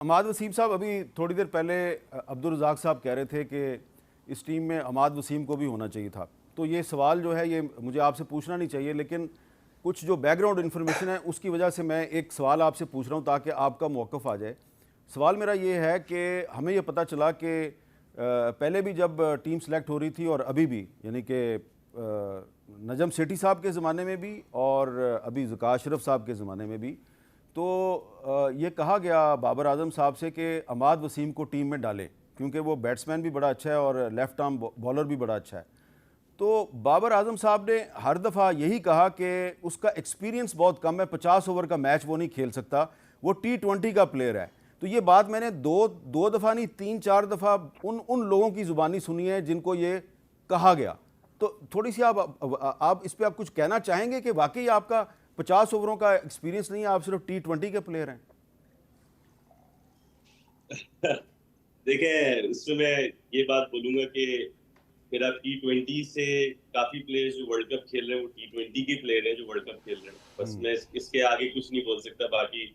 अमाद वसीम साहब, अभी थोड़ी देर पहले अब्दुल रज़ाक साहब कह रहे थे कि इस टीम में अमाद वसीम को भी होना चाहिए था। तो ये सवाल जो है ये मुझे आपसे पूछना नहीं चाहिए, लेकिन कुछ जो बैकग्राउंड इन्फॉर्मेशन है उसकी वजह से मैं एक सवाल आपसे पूछ रहा हूँ ताकि आपका मौक़िफ़ आ जाए। सवाल मेरा ये है कि हमें ये पता चला कि पहले भी जब टीम सेलेक्ट हो रही थी और अभी भी, यानी कि नजम सेठी साहब के ज़माने में भी और अभी ज़का अशरफ साहब के ज़माने में भी, तो ये कहा गया बाबर आजम साहब से कि अमाद वसीम को टीम में डालें क्योंकि वो बैट्समैन भी बड़ा अच्छा है और लेफ़्ट आर्म बॉलर भी बड़ा अच्छा है। तो बाबर आजम साहब ने हर दफ़ा यही कहा कि उसका एक्सपीरियंस बहुत कम है, 50 ओवर का मैच वो नहीं खेल सकता, वो T20 का प्लेयर है। तो ये बात मैंने दो दफ़ा नहीं 3-4 दफ़ा उन लोगों की ज़ुबानी सुनी है जिनको ये कहा गया। तो थोड़ी सी आप इस पर आप कुछ कहना चाहेंगे कि वाकई आपका 50 ओवरों का एक्सपीरियंस नहीं है, आप सिर्फ T20 के प्लेयर हैं? देखें, इसमें मैं ये बात बोलूंगा कि फिर आप T20 से काफी प्लेयर्स जो वर्ल्ड कप खेल रहे हैं वो T20 के प्लेयर हैं जो वर्ल्ड कप खेल रहे हैं। बस मैं इसके आगे कुछ नहीं बोल सकता, बाकी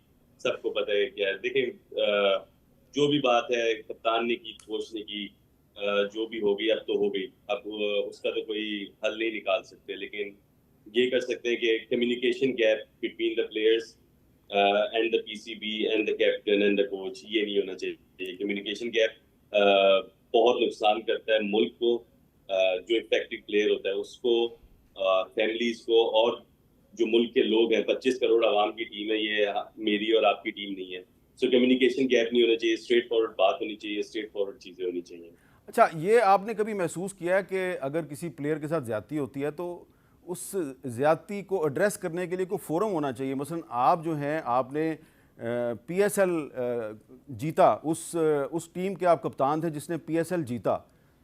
सबको पता है क्या है। देखें, जो भी बात है कप्तान ने की, कोच ने की, जो भी हो गई अब तो हो गई। अब उसका तो कोई हल नहीं निकाल सकते, लेकिन ये कर सकते हैं कि communication gap between the players and the PCB and the captain and the coach, ये नहीं होना चाहिए। कम्युनिकेशन गैप बहुत नुकसान करता है मुल्क को, जो इफेक्टिव प्लेयर होता है उसको, फैमिलीज को, और जो मुल्क के लोग हैं। 25 करोड़ आवाम की टीम है ये, मेरी और आपकी टीम नहीं है। सो कम्युनिकेशन गैप नहीं होना चाहिए, स्ट्रेट फॉरवर्ड बात होनी चाहिए, स्ट्रेट फॉरवर्ड चीजें होनी चाहिए। अच्छा, ये आपने कभी महसूस किया है कि अगर किसी प्लेयर के साथ ज़्यादती होती है तो उस ज़्यादती को एड्रेस करने के लिए कोई फोरम होना चाहिए? मसलन आप जो हैं, आपने PSL जीता, उस टीम के आप कप्तान थे जिसने PSL जीता।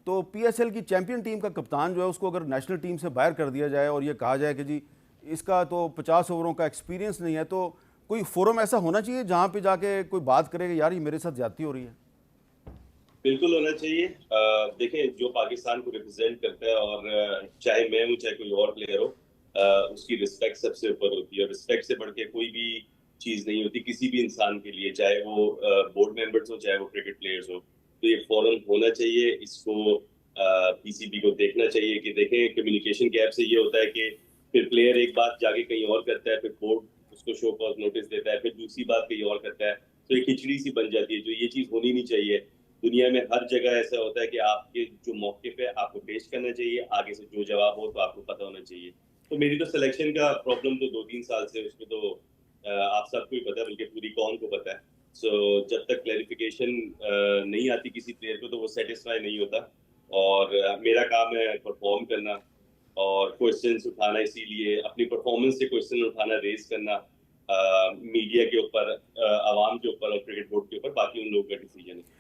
तो PSL की चैंपियन टीम का कप्तान जो है उसको अगर नेशनल टीम से बाहर कर दिया जाए और ये कहा जाए कि जी इसका तो 50 ओवरों का एक्सपीरियंस नहीं है, तो कोई फोरम ऐसा होना चाहिए जहाँ पे जाके कोई बात करे कि यार ये मेरे साथ ज़्यादती हो रही है? बिल्कुल होना चाहिए। देखें, जो पाकिस्तान को रिप्रेजेंट करता है, और चाहे मैं हूँ चाहे कोई और प्लेयर हो, उसकी रिस्पेक्ट सबसे ऊपर होती है। रिस्पेक्ट से बढ़ के कोई भी चीज नहीं होती किसी भी इंसान के लिए, चाहे वो बोर्ड मेंबर्स हो चाहे वो क्रिकेट प्लेयर्स हो। तो ये फोरम होना चाहिए, इसको पीसीबी को देखना चाहिए कि देखें, कम्युनिकेशन गैप से ये होता है कि फिर प्लेयर एक बात जाके कहीं और करता है, फिर बोर्ड उसको शो कॉज नोटिस देता है, फिर दूसरी बात कहीं और करता है, तो एक खिचड़ी सी बन जाती है। जो ये चीज होनी नहीं चाहिए। दुनिया में हर जगह ऐसा होता है कि आपके जो मौके पे आपको पेश करना चाहिए, आगे से जो जवाब हो तो आपको पता होना चाहिए। तो मेरी तो सिलेक्शन का प्रॉब्लम तो 2-3 साल से, उसमें तो आप सबको ही पता है, बल्कि पूरी कौम को पता है। सो जब तक क्लैरिफिकेशन नहीं आती किसी प्लेयर को तो वो सेटिस्फाई नहीं होता। और मेरा काम है परफॉर्म करना और क्वेश्चंस उठाना, इसीलिए अपनी परफॉर्मेंस से क्वेश्चन उठाना, रेज करना मीडिया के ऊपर, आवाम के ऊपर और क्रिकेट बोर्ड के ऊपर। बाकी उन लोगों का डिसीजन है।